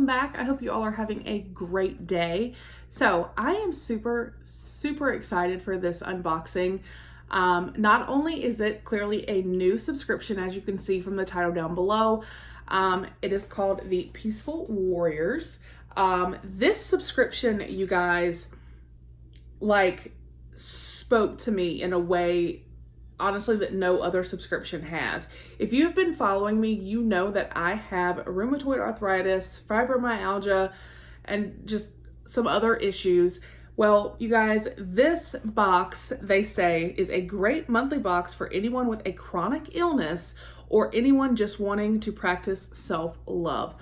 back. I hope you all are having a great day. So I am super excited for this unboxing. Not only is it clearly a new subscription, as you can see from the title down below, it is called the Peaceful Warriors. This subscription, you guys, like, spoke to me in a way, honestly, that no other subscription has. If you've been following me, you know that I have rheumatoid arthritis, fibromyalgia, and just some other issues. Well, you guys, this box, they say, is a great monthly box for anyone with a chronic illness or anyone just wanting to practice self-love.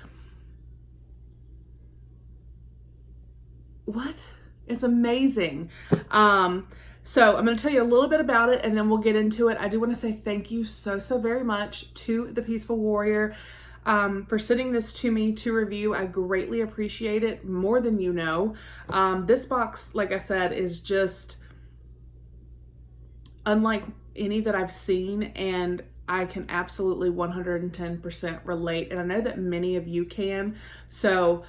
What? It's amazing. So I'm going to tell you a little bit about it and then we'll get into it. I do want to say thank you so very much to the Peaceful Warrior for sending this to me to review. I greatly appreciate it, more than you know. This box, like I said, is just unlike any that I've seen, and I can absolutely 110% relate, and I know that many of you can. So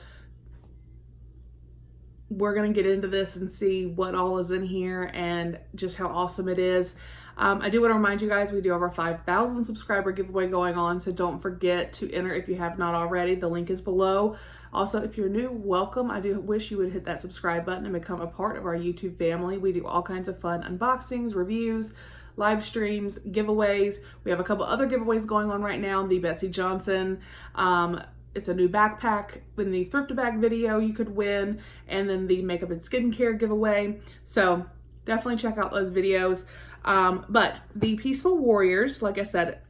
we're going to get into this and see what all is in here and just how awesome it is. I do want to remind you guys, we do have our 5,000 subscriber giveaway going on, so don't forget to enter if you have not already. The link is below. Also, if you're new, welcome. I do wish you would hit that subscribe button and become a part of our YouTube family. We do all kinds of fun unboxings, reviews, live streams, giveaways. We have a couple other giveaways going on right now. The Betsey Johnson, it's a new backpack. In the thrift bag video you could win, and then the makeup and skincare giveaway. So definitely check out those videos. But the Peaceful Warriors, like I said,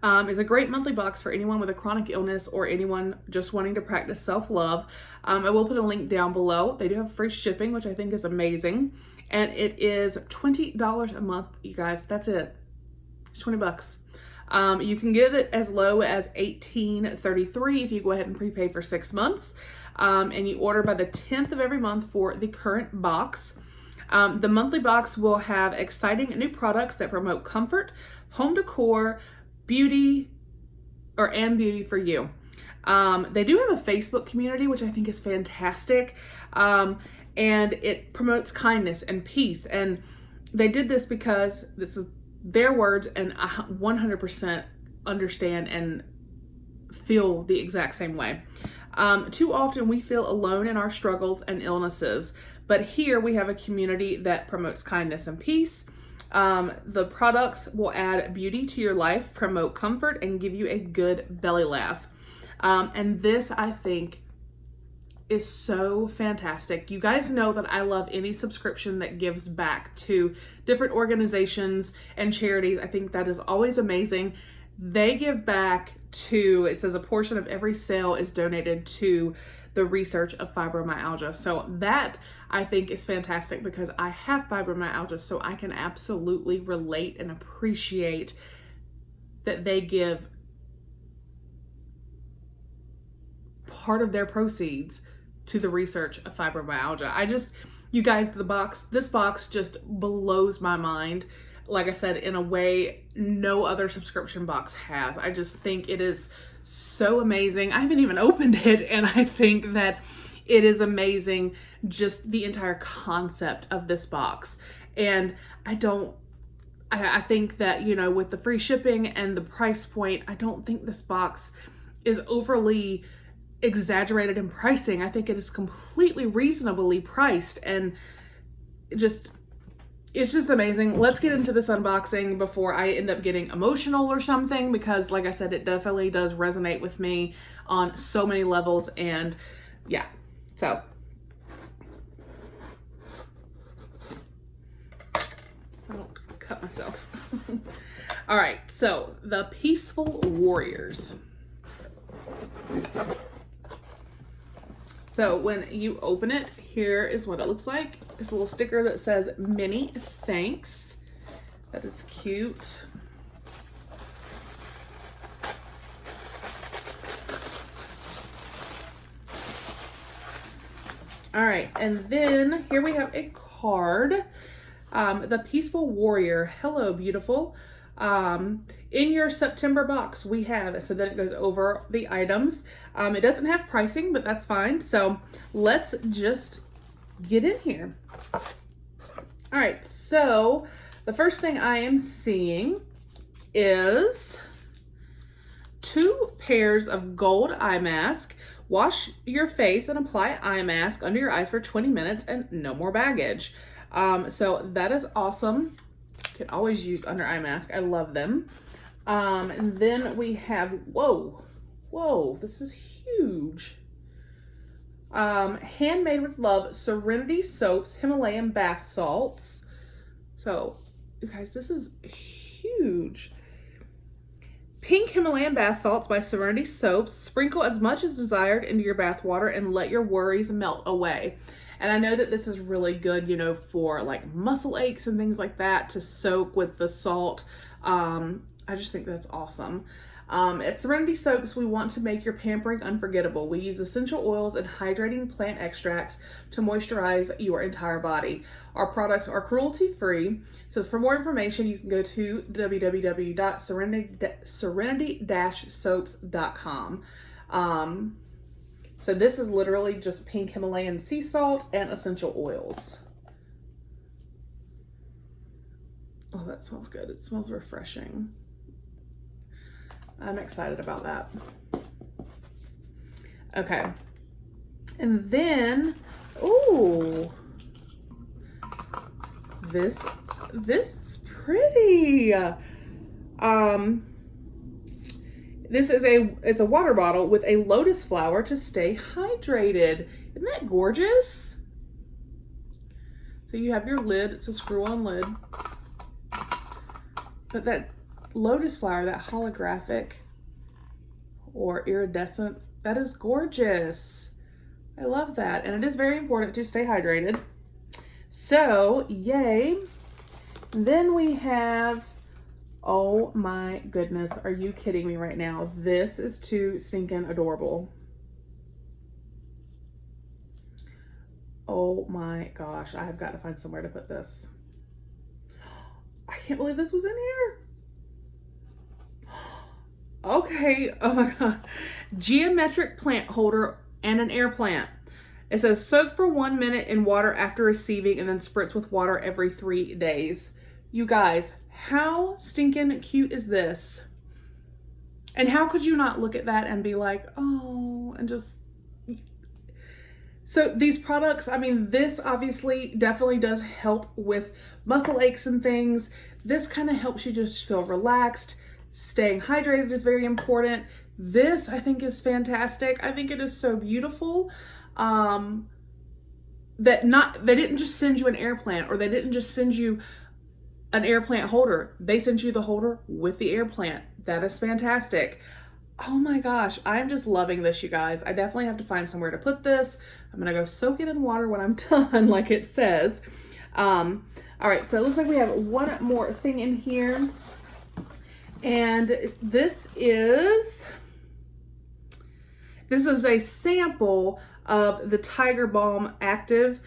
is a great monthly box for anyone with a chronic illness or anyone just wanting to practice self-love. I will put a link down below. They do have free shipping, which I think is amazing. And it is $20 a month, you guys. That's it. It's 20 bucks. You can get it as low as $18.33 if you go ahead and prepay for 6 months. And you order by the 10th of every month for the current box. The monthly box will have exciting new products that promote comfort, home decor, beauty, and beauty for you. They do have a Facebook community, which I think is fantastic. And it promotes kindness and peace. And they did this because this is their words, and I 100% understand and feel the exact same way. Too often we feel alone in our struggles and illnesses, but here we have a community that promotes kindness and peace. The products will add beauty to your life, promote comfort, and give you a good belly laugh. And this, I think, is so fantastic. You guys know that I love any subscription that gives back to different organizations and charities. I think that is always amazing. They give back to, it says a portion of every sale is donated to the research of fibromyalgia. So that I think is fantastic because I have fibromyalgia, so I can absolutely relate and appreciate that they give part of their proceeds to the research of fibromyalgia. You guys, this box just blows my mind. Like I said, in a way no other subscription box has. I just think it is so amazing. I haven't even opened it, and I think that it is amazing, just the entire concept of this box. And I think that, you know, with the free shipping and the price point, I don't think this box is overly exaggerated in pricing. I think it is completely reasonably priced, and it's just amazing. Let's get into this unboxing before I end up getting emotional or something, because like I said, it definitely does resonate with me on so many levels. And yeah, so I don't cut myself. All right, so the Peaceful Warriors. So when you open it, here is what it looks like. It's a little sticker that says many thanks. That is cute. All right, and then here we have a card. The Peaceful Warrior. Hello, beautiful. In your September box, we have, so that it goes over the items. It doesn't have pricing, but that's fine. So let's just get in here. All right, so the first thing I am seeing is 2 pairs of gold eye mask. Wash your face and apply eye mask under your eyes for 20 minutes and no more baggage. So that is awesome. Can always use under eye mask. I love them. And then we have, whoa, this is huge. Handmade with Love Serenity Soaps, Himalayan Bath Salts. So, you guys, this is huge. Pink Himalayan Bath Salts by Serenity Soaps. Sprinkle as much as desired into your bath water and let your worries melt away. And I know that this is really good, you know, for like muscle aches and things like that, to soak with the salt. I just think that's awesome. At Serenity Soaps, we want to make your pampering unforgettable. We use essential oils and hydrating plant extracts to moisturize your entire body. Our products are cruelty-free. It says for more information, you can go to www.serenity-soaps.com. So this is literally just pink Himalayan sea salt and essential oils. Oh, that smells good. It smells refreshing. I'm excited about that. Okay. And then, ooh, this is pretty. This is it's a water bottle with a lotus flower to stay hydrated. Isn't that gorgeous? So you have your lid, it's a screw-on lid. But that lotus flower, that holographic or iridescent, that is gorgeous. I love that. And it is very important to stay hydrated. So, yay. And then we have, oh my goodness, are you kidding me right now? This is too stinking adorable. Oh my gosh, I have got to find somewhere to put this. I can't believe this was in here. Okay, oh my God. Geometric plant holder and an air plant. It says soak for 1 minute in water after receiving and then spritz with water every 3 days. You guys, how stinking cute is this? And how could you not look at that and be like, oh, and just... So these products, I mean, this obviously definitely does help with muscle aches and things. This kind of helps you just feel relaxed. Staying hydrated is very important. This, I think, is fantastic. I think it is so beautiful. They didn't just send you an air plant, or they didn't just send you an air plant holder. They sent you the holder with the air plant. That is fantastic. Oh my gosh, I'm just loving this, you guys. I definitely have to find somewhere to put this. I'm gonna go soak it in water when I'm done, like it says. All right, so it looks like we have one more thing in here. And this is a sample of the Tiger Balm Active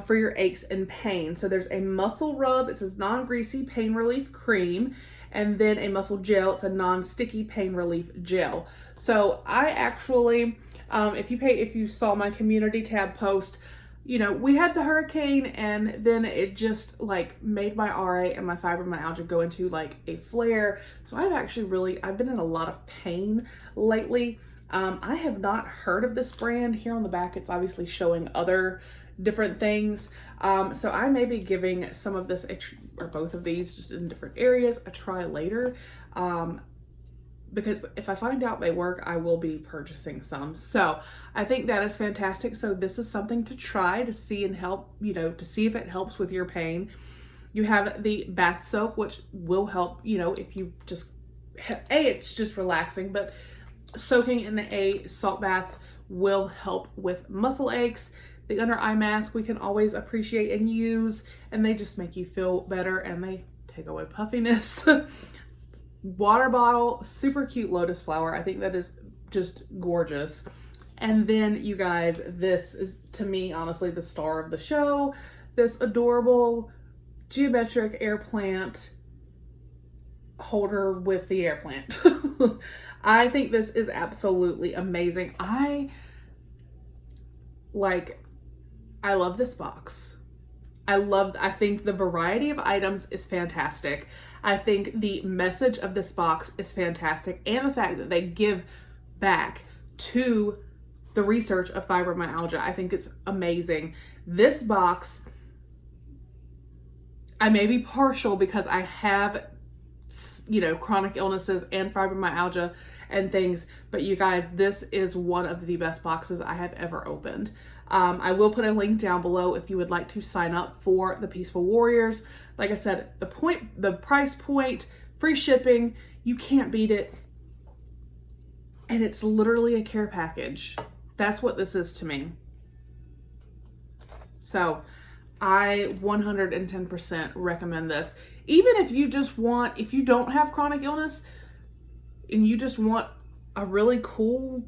for your aches and pain. So there's a muscle rub. It says non-greasy pain relief cream, and then a muscle gel. It's a non-sticky pain relief gel. So I actually, if you saw my community tab post, you know, we had the hurricane, and then it just like made my RA and my fibromyalgia go into like a flare. So I've been in a lot of pain lately. I have not heard of this brand. Here on the back, it's obviously showing other different things. So I may be giving some of this, or both of these, just in different areas, a try later. Because if I find out they work, I will be purchasing some. So I think that is fantastic. So this is something to try to see and help, you know, to see if it helps with your pain. You have the bath soak, which will help, you know, if you just, it's just relaxing, but soaking in a salt bath will help with muscle aches. The under eye mask we can always appreciate and use, and they just make you feel better, and they take away puffiness. Water bottle, super cute lotus flower. I think that is just gorgeous. And then you guys, this is to me honestly the star of the show. This adorable geometric air plant. holder with the air plant. I think this is absolutely amazing. I love this box. I think the variety of items is fantastic. I think the message of this box is fantastic. And the fact that they give back to the research of fibromyalgia, I think is amazing. This box, I may be partial because I have, chronic illnesses and fibromyalgia and things, but you guys, this is one of the best boxes I have ever opened. I will put a link down below if you would like to sign up for the Peaceful Warriors. Like I said, the price point, free shipping, you can't beat it. And it's literally a care package. That's what this is to me. So I 110% recommend this. Even if you if you don't have chronic illness and you just want a really cool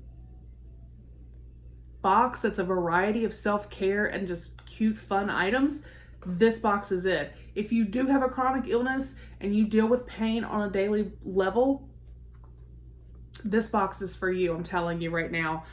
box that's a variety of self-care and just cute, fun items, this box is it. If you do have a chronic illness and you deal with pain on a daily level, this box is for you. I'm telling you right now.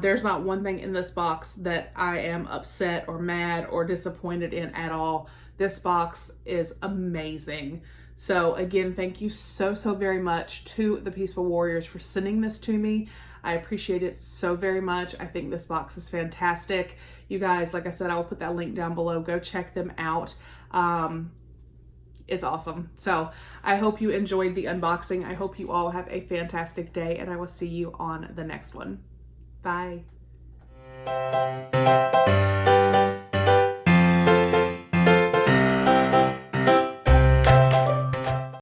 There's not one thing in this box that I am upset or mad or disappointed in at all. This box is amazing. So again, thank you so very much to the Peaceful Warriors for sending this to me. I appreciate it so very much. I think this box is fantastic. You guys, like I said, I will put that link down below. Go check them out. It's awesome. So I hope you enjoyed the unboxing. I hope you all have a fantastic day, and I will see you on the next one. Bye.